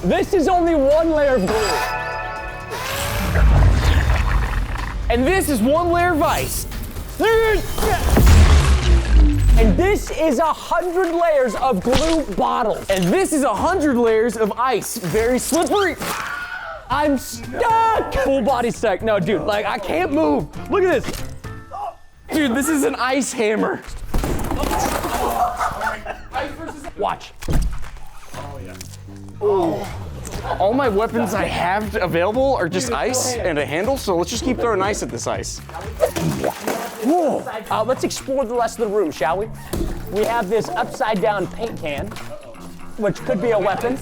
This is only one layer of glue. And this is one layer of ice. And this is 100 layers of glue bottles. And this is 100 layers of ice. Very slippery. I'm stuck! Full body stuck. No, dude, like, I can't move. Look at this. Dude, this is an ice hammer. Watch. All my weapons I have available are just ice and a handle, so let's just keep throwing ice at this ice. Whoa. Let's explore the rest of the room, shall we? We have this upside down paint can, which could be a weapon.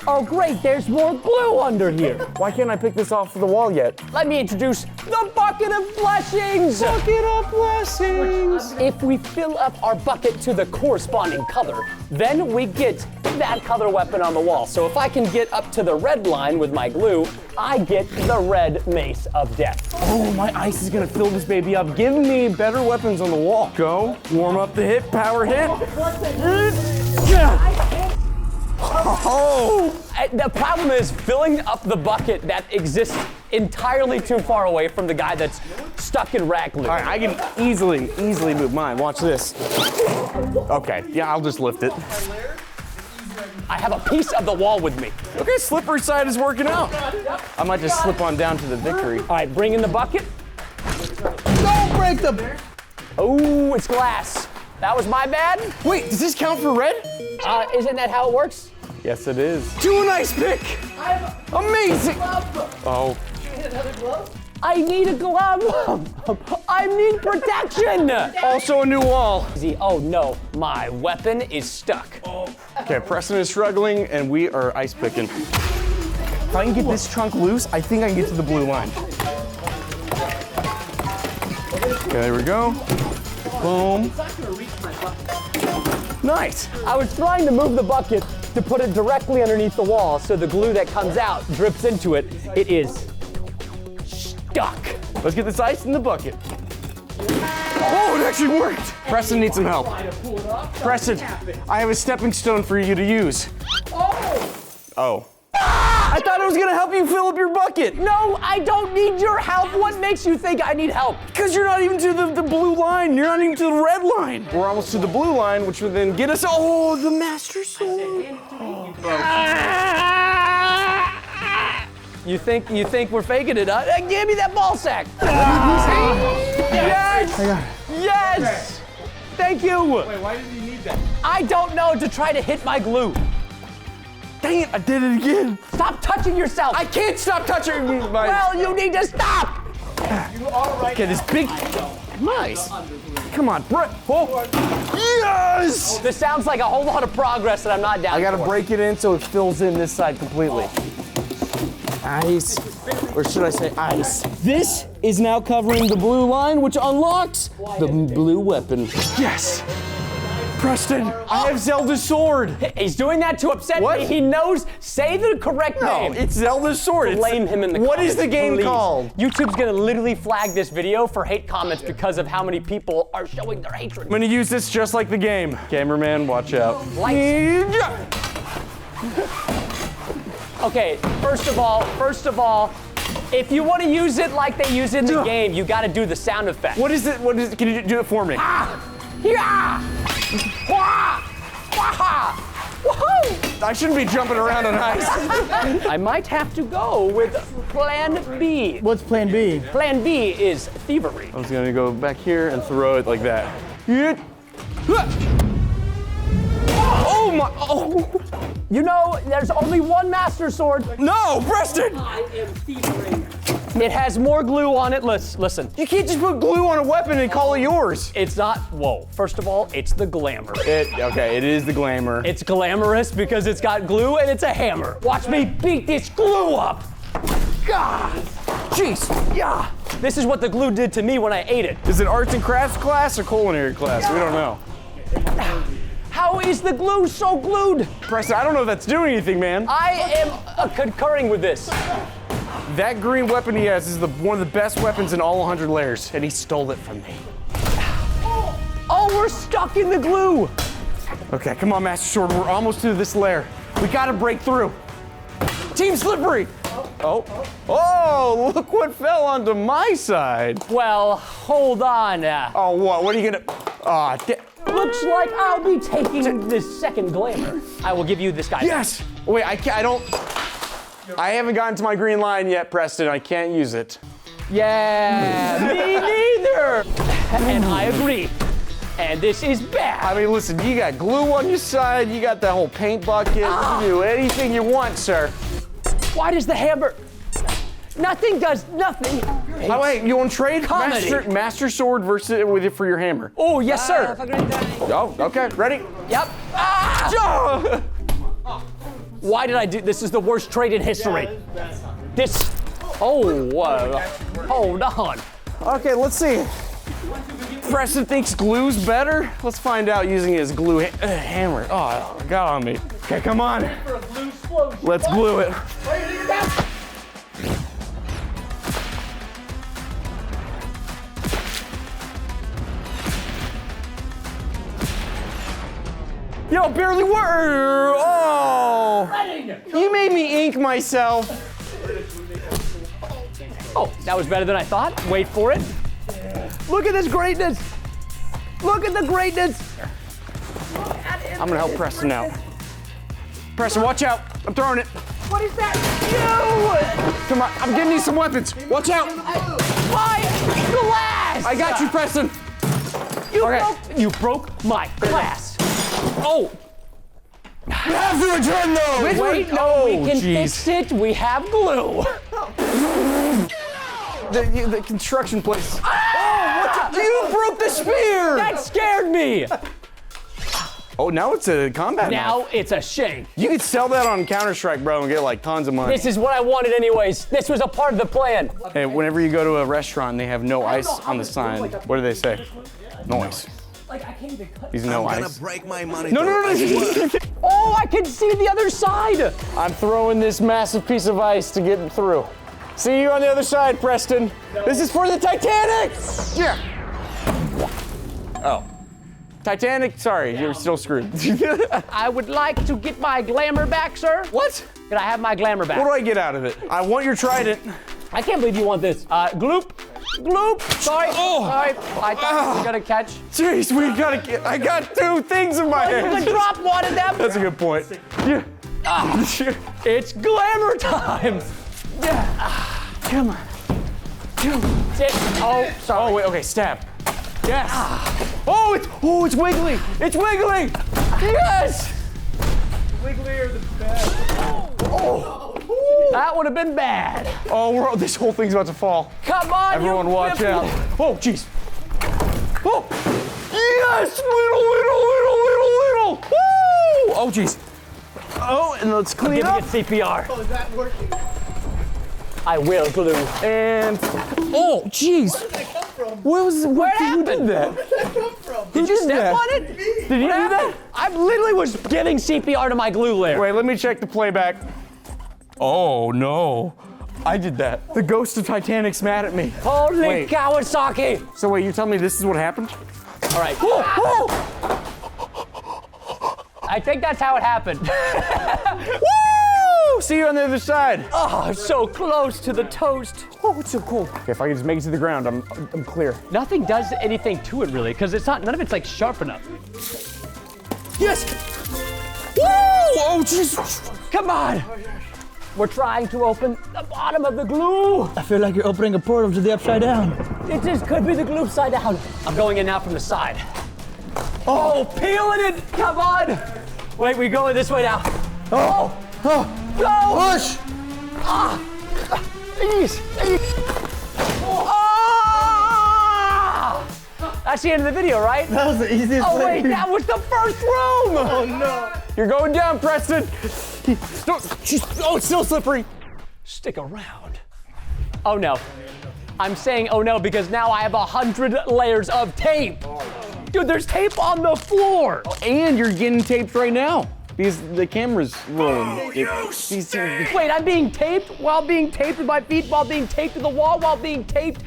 Oh great, there's more glue under here. Why can't I pick this off the wall yet? Let me introduce the bucket of blessings. Bucket of blessings. If we fill up our bucket to the corresponding color, then we get that color weapon on the wall. So if I can get up to the red line with my glue, I get the red mace of death. Oh, my ice is gonna fill this baby up. Give me better weapons on the wall. Go, warm up the hit, power hit. Oh! The problem is filling up the bucket that exists entirely too far away from the guy that's stuck in rat glue. All right, I can easily move mine. Watch this. Okay, yeah, I'll just lift it. I have a piece of the wall with me. Okay, slippery side is working out. I might just slip on down to the victory. All right, bring in the bucket. Don't break the... Oh, it's glass. That was my bad. Wait, does this count for red? Isn't that how it works? Yes, it is. Do a nice pick. Amazing. Oh. I need a glove. I need protection. Also a new wall. Oh no, my weapon is stuck. Okay, Preston is struggling and we are ice picking. If I can get this chunk loose, I think I can get to the blue line. Okay, there we go. Boom. Nice. I was trying to move the bucket to put it directly underneath the wall so the glue that comes out drips into it. It is stuck. Let's get this ice in the bucket. Oh, it actually worked. Preston needs some help. Preston, I have a stepping stone for you to use. Oh. I thought it was gonna help you fill up your bucket. No, I don't need your help. What makes you think I need help? Because you're not even to the blue line. You're not even to the red line. We're almost to the blue line, which would then get us, oh, the Master Sword. You think we're faking it? Give me that ball sack. Yes! Yes! Thank you. Wait, why did you need that? I don't know, to try to hit my glue. Dang it, I did it again. Stop touching yourself. I can't stop touching my... Well, you need to stop. You are right. Okay, this big... Nice. Come on, Brett. Oh. Yes! This sounds like a whole lot of progress that I'm not down I gotta for. break it in so it fills in this side completely. Ice, or should I say ice? This is now covering the blue line, which unlocks the blue weapon. Yes! Preston, I have Zelda's sword. He's doing that to upset What? me. He knows. Say the correct name. No, it's Zelda's sword. Blame him in the comments. What is the game please. called? YouTube's gonna literally flag this video for hate comments because of how many people are showing their hatred. I'm gonna use this just like the game. Cameraman, watch out. Lights. Okay, first of all, if you want to use it like they use it in the game, you got to do the sound effect. What is it? What is it? Can you do it for me? Yeah! Wah! Wah! Woohoo! I shouldn't be jumping around on ice. I might have to go with Plan B. What's Plan B? Plan B is thievery. I was gonna go back here and throw it like that. Oh my! Oh! You know, there's only one Master Sword. No, Preston! I am thievery. It has more glue on it. Listen. You can't just put glue on a weapon and call it yours. It's not, whoa. First of all, it's the glamour. Okay, it is the glamour. It's glamorous because it's got glue and it's a hammer. Watch me beat this glue up. God. Jeez. Yeah. This is what the glue did to me when I ate it. Is it arts and crafts class or culinary class? We don't know. How is the glue so glued? Preston, I don't know if that's doing anything, man. I am concurring with this. That green weapon he has is one of the best weapons in all 100 layers, and he stole it from me. Oh, we're stuck in the glue. Okay, come on, Master Sword. We're almost to this layer. We gotta break through. Team Slippery. Oh, look what fell onto my side. Well, hold on. Oh, what? What are you gonna? Looks like I'll be taking this second glamour. I will give you this guy. Yes. Wait, I haven't gotten to my green line yet, Preston. I can't use it. Yeah, me neither. And I agree. And this is bad. I mean, listen, you got glue on your side. You got that whole paint bucket. You can do anything you want, sir. Why does the hammer? Nothing does nothing. Oh, wait, you want to trade? Comedy. Master sword versus with it for your hammer. Oh, yes, sir. Oh, okay, ready? Yep. Ah! Why did I do this? Is the worst trade in history. This. Oh, hold on. Okay, let's see. Preston thinks glue's better. Let's find out using his glue hammer. Oh, it got on me. Okay, come on. Let's glue it. Yo, barely work. Oh, you made me ink myself. Oh, that was better than I thought. Wait for it. Look at this greatness. Look at the greatness. I'm gonna help Preston out. Preston, watch out. I'm throwing it. What is that? You! Come on, I'm giving you some weapons. Watch out. My glass! I got you, Preston. You broke my glass. Oh! You have to return those! Wait, no, we can fix it. We have glue. The construction place. Oh, you broke the spear! That scared me. Oh, now it's a combat Now knife. it's a shame. You could sell that on Counter-Strike, bro, and get like tons of money. This is what I wanted anyways. This was a part of the plan. Hey, whenever you go to a restaurant and they have no ice on the sign, what do they say? No ice. Like, I can't even cut. He's no I'm ice. gonna break my money. No. Oh, I can see the other side. I'm throwing this massive piece of ice to get through. See you on the other side, Preston. No. This is for the Titanic! Yeah. Oh. Titanic, sorry, you're still screwed. I would like to get my glamour back, sir. What? Can I have my glamour back? What do I get out of it? I want your trident. I can't believe you want this. Gloop. Gloop. Sorry. Oh. Sorry. I thought we were gonna catch. Jeez, we gotta get, I got two things in my You hand. can drop one of them. That's a good point. Yeah. It's glamour time. Yeah. Come on. Sit. Oh, sorry. Oh, wait, okay, stab. Yes. Oh, it's wiggly. It's wiggling. Yes. Wigglier the best. That would have been bad. Oh, this whole thing's about to fall. Come on, Everyone you watch whip- out. Oh, jeez. Oh, yes, little. Woo! Oh, jeez. Oh, and let's clean Giving up. it CPR. Oh, is that working? I will glue. And, oh, jeez. Where did that come from? Who Who did that? Where did that come from? Did you did step that? on it? Did you do that? I literally was giving CPR to my glue layer. Wait, let me check the playback. Oh, no. I did that. The ghost of Titanic's mad at me. Holy Wait. Kawasaki. So wait, you tell me this is what happened? All right. I think that's how it happened. Woo! See you on the other side. Oh, so close to the toast. Oh, it's so cold. Okay, if I can just make it to the ground, I'm clear. Nothing does anything to it really, because it's not. None of it's like sharp enough. Yes! Woo! Oh, jeez. Come on. We're trying to open the bottom of the glue. I feel like you're opening a portal to the upside down. It just could be the glue upside down. I'm going in now from the side. Oh, peeling it. Come on. Wait, we're going this way now. Oh. Go. Push! Ease. Ah! That's the end of the video, right? That was the easiest Oh wait, way. that was the first room! Oh no! You're going down, Preston. Oh, it's still slippery. Stick around. Oh no. I'm saying oh no because now I have 100 layers of tape. Dude, there's tape on the floor. And you're getting taped right now. The camera's rolling. Wait, I'm being taped while being taped with my feet, while being taped to the wall, while being taped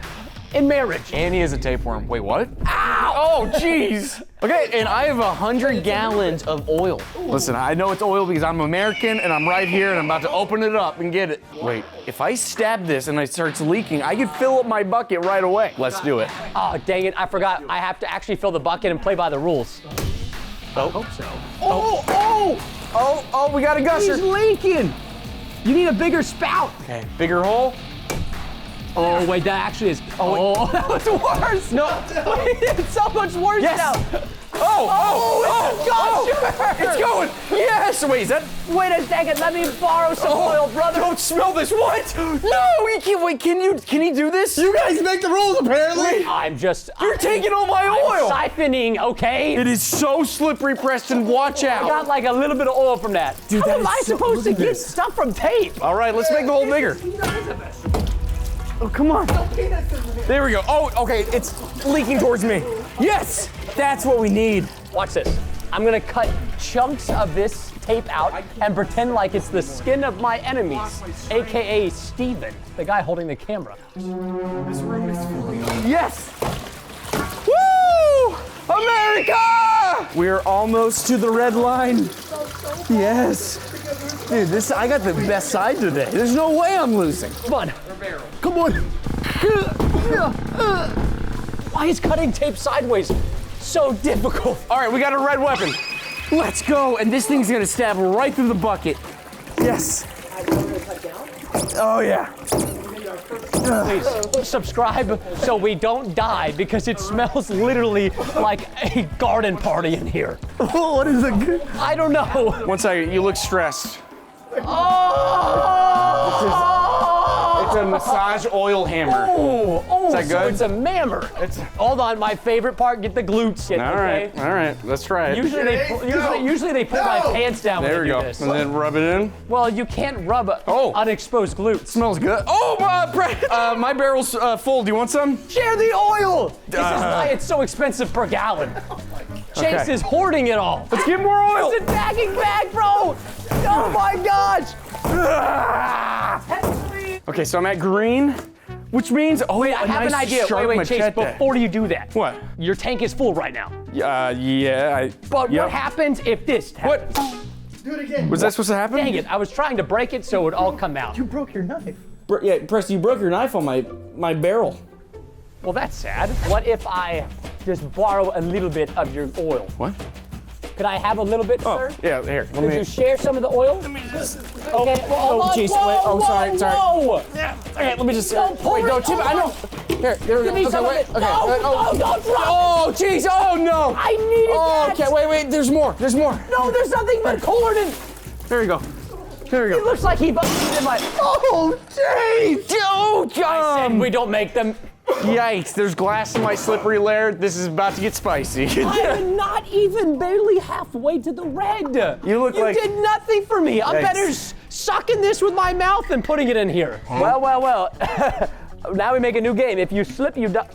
in marriage. Annie is a tapeworm. Wait, what? Ow! Oh, jeez. Okay, and I have 100 gallons of oil. Listen, I know it's oil because I'm American and I'm right here and I'm about to open it up and get it. Wait, if I stab this and it starts leaking, I could fill up my bucket right away. Let's do it. Oh, dang it, I forgot. I have to actually fill the bucket and play by the rules. I hope so. Oh, we got a gusher. He's leaking. You need a bigger spout. Okay, bigger hole. Oh, wait, that actually is. Oh, that was worse. No. Wait, it's so much worse Yes. now. It's going. Yes. Wait, is that? Wait a second, let me borrow some oil, brother. Don't smell this. What? No, you can't. Wait, can he do this? You guys make the rules, apparently. You're taking all my oil. Siphoning, okay? It is so slippery, Preston. Watch I out. got like a little bit of oil from that. Dude, How that am is I so- supposed to look at get this. stuff from tape? All right, let's make the hole bigger. Oh, come on. There we go. Oh, okay, it's leaking towards me. Yes, that's what we need. Watch this. I'm gonna cut chunks of this tape out and pretend like it's the skin of my enemies, AKA Steven, the guy holding the camera. Yes. Woo! America! We're almost to the red line. Yes. Dude, I got the best side today. There's no way I'm losing. Come on. Come on. Why is cutting tape sideways so difficult? All right, we got a red weapon. Let's go. And this thing's gonna stab right through the bucket. Yes. Oh, yeah. Please subscribe so we don't die because it smells literally like a garden party in here. What is it? I don't know. One second, you look stressed. Oh! It's a massage oil hammer. Oh, Is that so good? it's a mammer. Hold on, my favorite part, get the glutes in, All okay? right, all right, let's try it. Usually they pull my pants down There when we I go. do this. And then rub it in. Well, you can't rub unexposed glutes. Smells good. Oh, my barrel's full. Do you want some? Share the oil! This is why it's so expensive per gallon. Chase Okay. is hoarding it all. Let's get more oil. It's a bagging bag, bro! Oh my gosh! Okay, so I'm at green, which means, Wait, I a have nice an idea. sharp Wait, Chase, machete. before you do that. What? Your tank is full right now. Yeah. But Yep. what happens if this happens? What? Do it again. Was that supposed to happen? Dang it, I was trying to break it so it would all come out. You broke your knife. Yeah, Preston, you broke your knife on my barrel. Well, that's sad. What if I just borrow a little bit of your oil? What? Could I have a little bit, Oh, sir? yeah, here. Let Could me. you share some of the oil? Let me just. Okay. Oh, jeez. Wait. Oh, sorry. Whoa. Yeah. Okay, let me just. Don't pull Wait, it. don't tip it. I know. Here, there we go. Give me Okay, some of wait. it. Okay. No, oh. no, don't drop Oh, jeez. Oh, no. I needed Oh, that. okay. Wait. There's more. There's more. No, there's nothing but corn and There we go. There we it go. looks like he busted in my. Oh, jeez. Oh, I said we don't make them. Yikes. There's glass in my slippery lair. This is about to get spicy. I'm not even barely halfway to the red. You look like- You did nothing for me. I'm Yikes. better sucking this with my mouth than putting it in here. Well. Now we make a new game. If you slip, you die.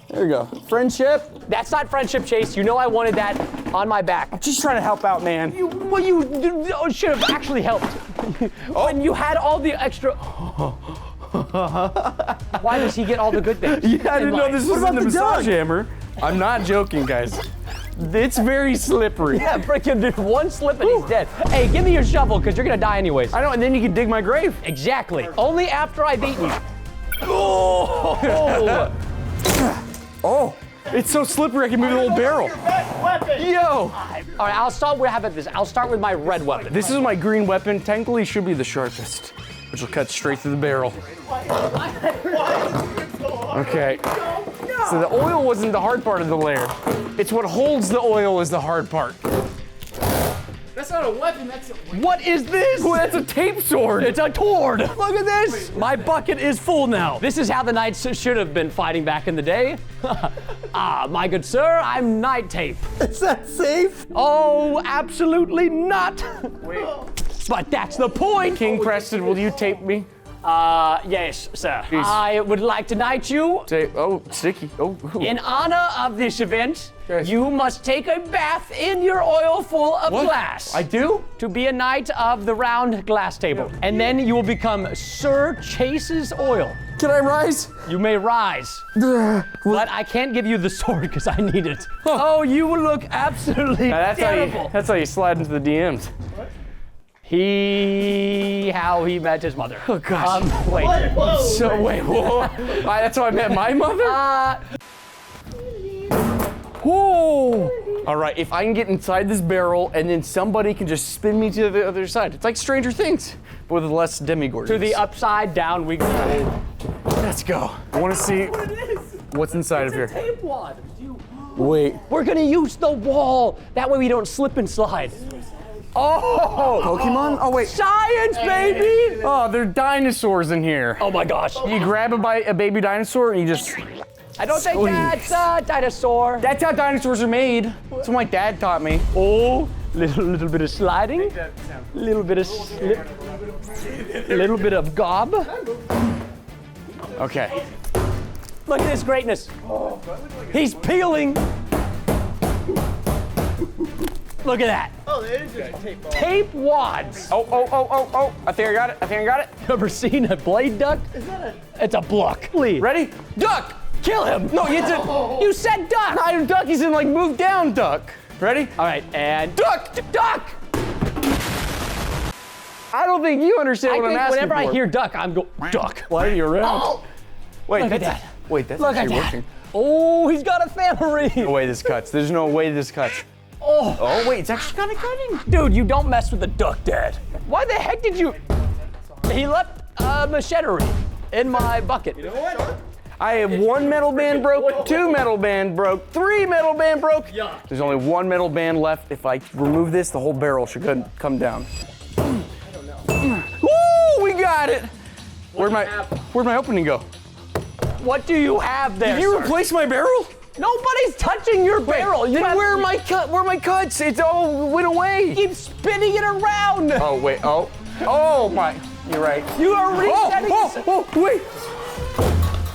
There we go. Friendship. That's not friendship, Chase. You know I wanted that on my back. Just trying to help out, man. You should have actually helped. When you had all the extra. Why does he get all the good things? Yeah, I didn't know this was in about the the massage dog? hammer. I'm not joking, guys. It's very slippery. Yeah, freaking dude, one slip and he's dead. Hey, give me your shovel, because you're gonna die anyways. I know, and then you can dig my grave. Exactly. Only after I've eaten you. Oh, it's so slippery I can move the whole barrel. Yo! All right, I'll start with, how about this? I'll start with my red weapon. This is my green weapon. Technically should be the sharpest, which will cut straight through the barrel. Okay. So the oil wasn't the hard part of the layer. It's what holds the oil is the hard part. That's not a weapon, that's a What is this? Oh, that's a tape sword. It's a tord. Look at this. My bucket is full now. This is how the knights should have been fighting back in the day. My good sir, I'm knight tape. Is that safe? Oh, absolutely not. Wait. But that's the point. King Preston, will you tape me? Yes, sir. Please. I would like to knight you. Tape. Oh, sticky. Oh. Ooh. In honor of this event, Okay. you must take a bath in your oil full of What? glass. I do? To be a knight of the round glass table. And then you will become Sir Chase's oil. Can I rise? You may rise, but I can't give you the sword because I need it. Oh, you will look absolutely terrible. That's how you slide into the DMs. How he met his mother. Oh gosh. Wait. So wait, whoa. That's how I met my mother? Whoa. All right, if I can get inside this barrel and then somebody can just spin me to the other side. It's like Stranger Things, but with less demigorgons. To the upside down we go. Let's go. I want to see what's inside of here. Tape wad. Wait. We're gonna use the wall. That way we don't slip and slide. Oh! Pokemon? Oh wait. Science, baby! Oh, there are dinosaurs in here. Oh my gosh. You grab a baby dinosaur and you just... I don't think that's a dinosaur. That's how dinosaurs are made. That's what my dad taught me. Oh, little bit of sliding, little bit of slip, little bit of gob. Okay. Look at this greatness. He's peeling. Look at that. Oh, it is just tape. Tape wads. Oh. I think I got it. You ever seen a blade duck? Is that It's a block. Ready? Duck! Kill him. No, you have to... You said duck. I duck, he's in like move down duck. Ready? All right, and Duck! duck. I don't think you understand I what I'm think asking whenever I for. hear duck, I'm go duck. Why are you around? Oh, Wait, look at that's... that. Wait, that's Look at actually that. working. Oh, he's got a family. No way this cuts. There's no way this cuts. Oh, wait, it's actually kind of cutting. Dude, you don't mess with the duck, Dad. Why the heck did you? He left a machete in my bucket. You know what? I have 1 metal band broke, 2 metal band broke, 3 metal band broke. There's only 1 metal band left. If I remove this, the whole barrel should come down. Woo, we got it. Where'd my opening go? What do you have there, Did you sir? replace my barrel? Nobody's touching your barrel. You Then have- where are my cuts? It's all went away. Keep spinning it around. Oh wait, oh my, you're right. You are resetting. Wait.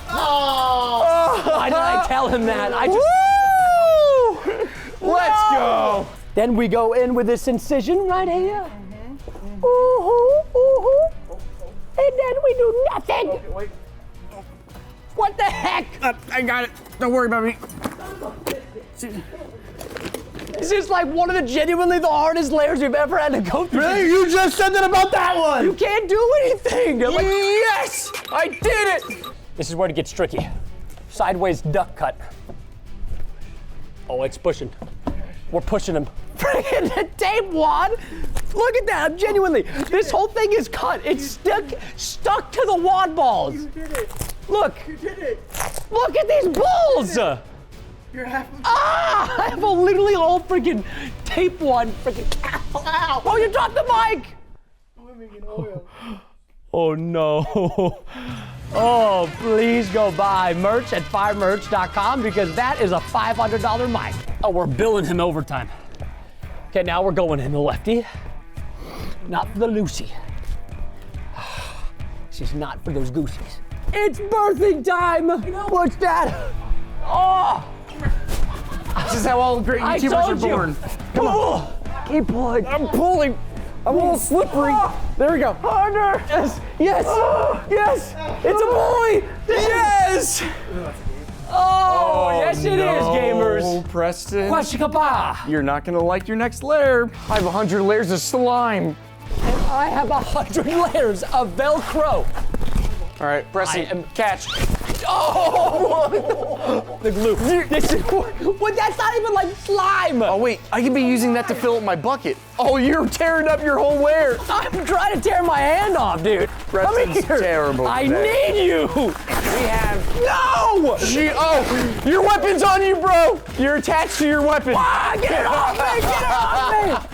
Why did I tell him that? I just. Woo! Let's go. Then we go in with this incision right here. Ooh-hoo. And then we do nothing. What the heck? I got it. Don't worry about me. This is like one of the genuinely the hardest layers we've ever had to go through. Really? You just said that about that one! You can't do anything. Like, Yes, I did it. this is where it gets tricky. Sideways duck cut. Oh, it's pushing. We're pushing him. Freaking the tape wad. Look at that. I'm genuinely. This whole thing is cut. It's stuck to the wad balls. You did it! Look. You did it! Look at these balls. You're half. Ah! I have a literally whole freaking tape wad. Freaking. Ow! Oh, you dropped the mic. Swimming in oil. Oh no. Oh, please go buy merch at firemerch.com because that is a $500 mic. Oh, we're billing him overtime. Okay, now we're going in the lefty. Not for the Lucy. She's not for those goosies. It's birthing time! What's that? Oh! This is how all great I YouTubers told are you. born. Come on. Keep pulling. I'm pulling. I'm a little slippery. There we go. Harder! Yes. Yes. Yes. It's a boy. Yes. Oh, yes it is, gamers. Oh, Preston. Kwashikapa. You're not gonna like your next layer. I have 100 layers of slime. I have 100 layers of Velcro. All right, Preston, catch. Oh! The glue. This is what? That's not even like slime. Oh wait, I could be using that to fill up my bucket. Oh, you're tearing up your whole layer. I'm trying to tear my hand off, dude. Preston's Come here. terrible I today. need you. We have. No! Oh, your weapon's on you, bro. You're attached to your weapon. Ah, get it off me! Get it off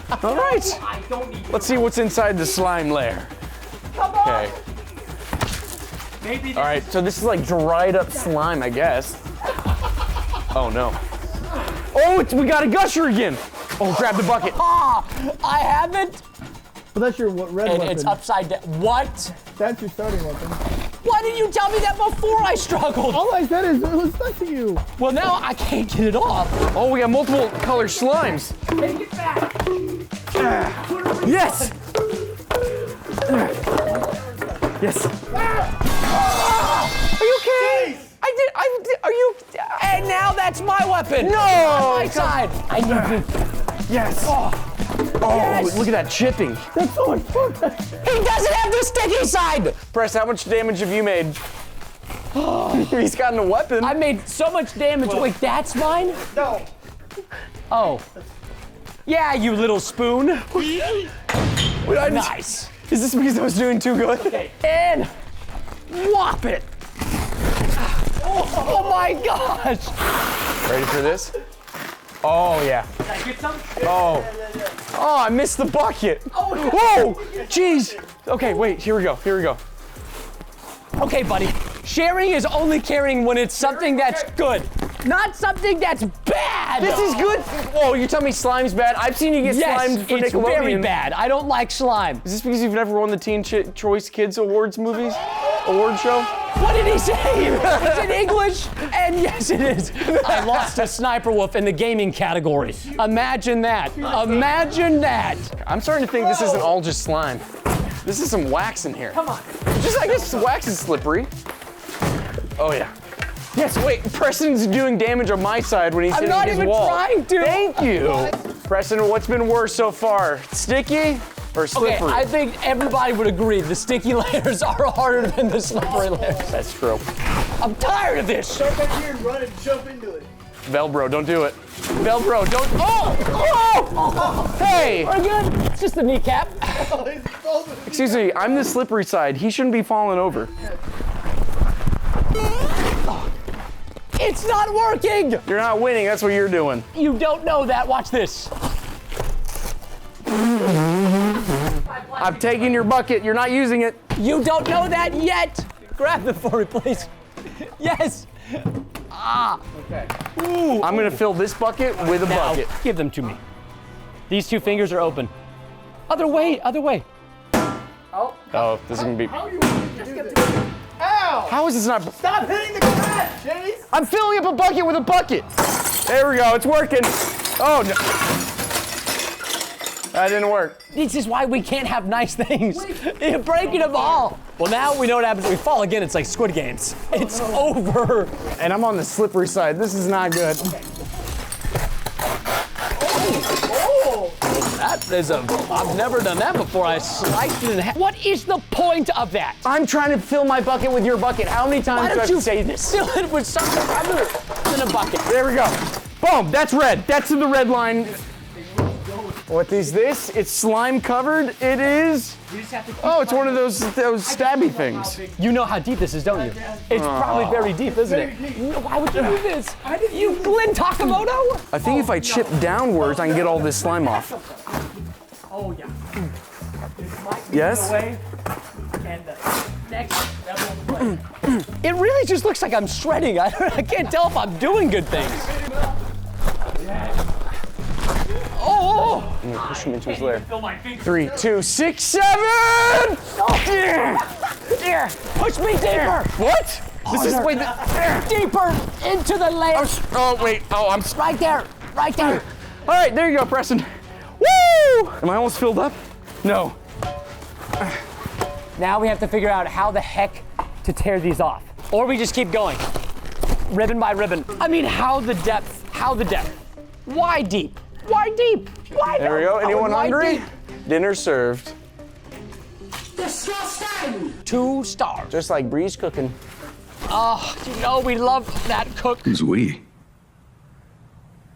me! All right. Let's see what's inside the slime layer. Come on. Okay. All right, so this is like dried up slime, I guess. Oh no. Oh, we got a gusher again. Oh, grab the bucket. Ah, I haven't. But that's your red And weapon. it's upside down. What? That's your starting weapon. Why didn't you tell me that before I struggled? All I said is it was stuck to you. Well, now I can't get it off. Oh, we got multiple color slimes. Take it back. Yes. Yes. Are you? And now that's my weapon. No! On my side. I need to. Yes. Oh, Yes. look at that chipping. That's so much fun. He doesn't have the sticky side. Preston, how much damage have you made? He's gotten a weapon. I made so much damage. Wait, that's mine? No. Oh. Yeah, you little spoon. Wait, nice. Is this because I was doing too good? Okay. And whop it. Oh my gosh. Ready for this? Oh, yeah. Can I get some? Oh. Oh, I missed the bucket. Oh, whoa, jeez. Okay, wait, here we go, here we go. Okay, buddy. Sharing is only caring when it's something that's good, not something that's bad. This is good. Whoa, you tell me slime's bad? I've seen you get slimed for it's Nickelodeon. very bad. I don't like slime. Is this because you've never won the Teen Choice Kids Awards award show? What did he say? It's in English, and yes, it is. I lost to Sniper Wolf in the gaming category. Imagine that. Imagine that. I'm starting to think this isn't all just slime. This is some wax in here. Come on. Just, I guess wax is slippery. Oh yeah. Yes, wait, Preston's doing damage on my side when he's hitting not his even wall. trying to. Thank you. Preston, what's been worse so far? Sticky or slippery? Okay, I think everybody would agree the sticky layers are harder than the slippery layers. That's true. I'm tired of this. Jump back here and run and jump into it. Velcro, don't do it. Velcro, don't. Oh! Hey! We're good. It's just a kneecap. Excuse me, I'm the slippery side. He shouldn't be falling over. It's not working. You're not winning, that's what you're doing. You don't know that. Watch this. I've taken your bucket, you're not using it. You don't know that yet. Grab them for me, please. Yes. Okay. Ooh. I'm gonna fill this bucket with a bucket. Give them to me. These two fingers are open. Other way, other way. Oh, this is gonna be. How are you going to do this? Ow! How is this not? Stop hitting the glass, Chase! I'm filling up a bucket with a bucket. There we go, it's working. Oh no. That didn't work. This is why we can't have nice things. You're breaking them all. Well, now we know what happens when we fall again. It's like Squid Games. It's over. And I'm on the slippery side. This is not good. That is I've never done that before. I sliced it in half. What is the point of that? I'm trying to fill my bucket with your bucket. How many times Why do I don't have you to say this? fill it with something other than a bucket? There we go. Boom, that's red. That's in the red line. What is this? It's slime covered. It is. Oh, it's one of those stabby things. You know how deep this is, don't you? It's probably very deep, isn't it? No, why would you do this? You Glenn Takamoto? I think if I chip downwards, I can get all this slime off. Oh yeah. Yes? And the next it really just looks like I'm shredding. I can't tell if I'm doing good things. Oh! I'm gonna push him into his lair. Feel my fingers. 3, 2, 6, 7! Here, push me deeper. What? This is wait. Deeper into the layer. Oh wait. Oh, I'm. Right there. Right there. All right, there you go, Preston. Woo! Am I almost filled up? No. Now we have to figure out how the heck to tear these off. Or we just keep going. Ribbon by ribbon. I mean, how the depth? How the depth? Why deep? Why deep? Why There we go. Anyone why hungry? deep? Dinner served. Disgusting. 2 stars. Just like Bree's cooking. Oh, you know we love that cook. Who's we?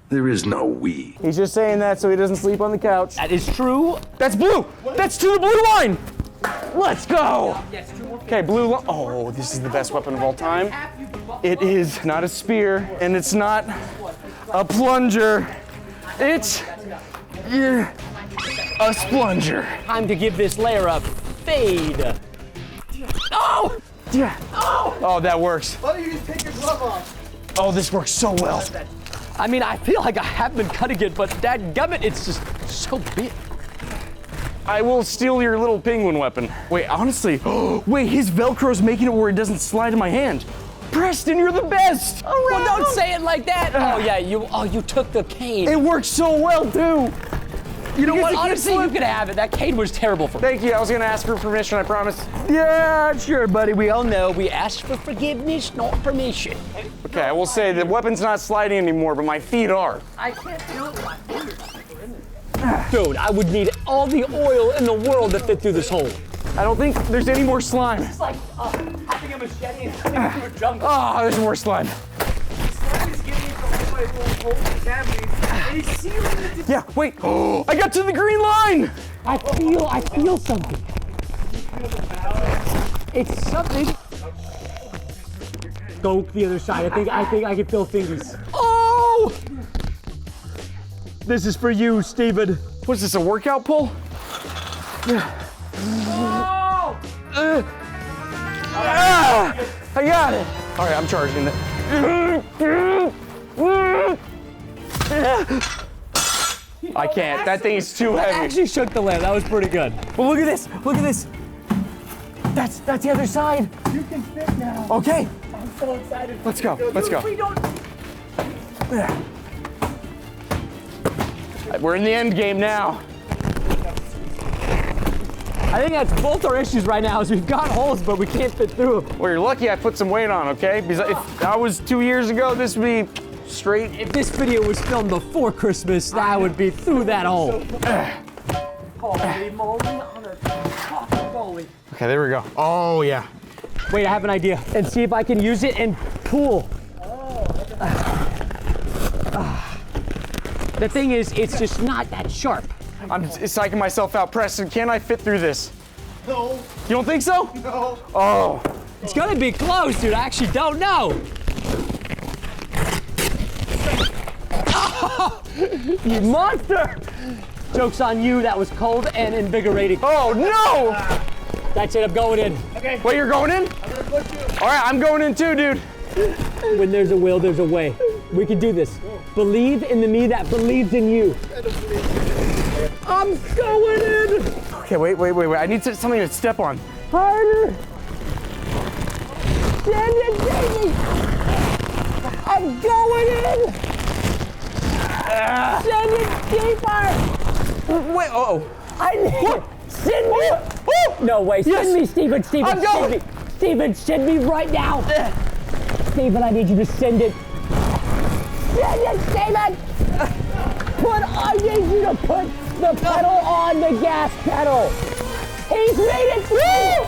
There is no we. He's just saying that so he doesn't sleep on the couch. That is true. That's blue. That's to the blue line. Let's go. Yes, 2 more. Okay, blue line. Oh, this is the best weapon of all time. It is not a spear, and it's not a plunger. It's a splunger. Time to give this layer a fade. Oh! Yeah. Oh, that works. Why don't you just take your glove off? Oh, this works so well. I mean, I feel like I have been cutting it, but that gummit, it's just so big. I will steal your little penguin weapon. Wait, honestly, wait, his Velcro's making it where it doesn't slide in my hand. Preston, you're the best. Well, don't say it like that. Oh yeah, you took the cane. It works so well too. You know what? you can't Honestly, slip. you could have it. That cane was terrible for me. Thank you. I was gonna ask for permission. I promise. Yeah, sure, buddy. We all know we asked for forgiveness, not permission. Okay, Okay, I will say the weapon's not sliding anymore, but my feet are. I can't feel it with my fingers. Dude, I would need all the oil in the world to fit through this hole. I don't think there's any more slime. It's like having a machete and cutting through a jungle. Oh, there's more slime. Slime is getting into all my little holes and cavities. And he's sealing it. Yeah, wait. Oh, I got to the green line. I feel something. It's something. Go the other side. I think I can feel fingers. Oh! This is for you, Steven. What's this, a workout pole? I got it. All right, I'm charging it. I can't. That thing is too heavy. Actually shook the lamp. That was pretty good. But look at this. Look at this. That's the other side. You can fit now. Okay, I'm so excited. let's go. Let's go. We don't. We're in the end game now. I think that's both our issues right now is we've got holes, but we can't fit through them. Well, you're lucky I put some weight on, okay? Because if that was 2 years ago, this would be straight. If this video was filmed before Christmas, that would be through that hole. Holy moly on a fucking goalie. Okay, there we go. Oh, yeah. Wait, I have an idea. And see if I can use it and pull. The thing is, it's just not that sharp. I'm psyching myself out. Preston, can I fit through this? No. You don't think so? No. Oh. It's gonna be close, dude. I actually don't know. You monster! Joke's on you. That was cold and invigorating. Oh, no! That's it. I'm going in. Okay. Wait, you're going in? I'm gonna push you. All right, I'm going in too, dude. When there's a will, there's a way. We can do this. Believe in the me that believes in you. I'm going in. Okay, wait. I need something to step on. Harder. Send it, baby. I'm going in. Send it deeper. Wait, oh. I need it. Send me. No way. Send me, Steven. Steven, I'm send going. me. Steven, send me right now. Steven, I need you to send it. Send it, Steven. I need you to put the pedal on the gas pedal. He's made it through.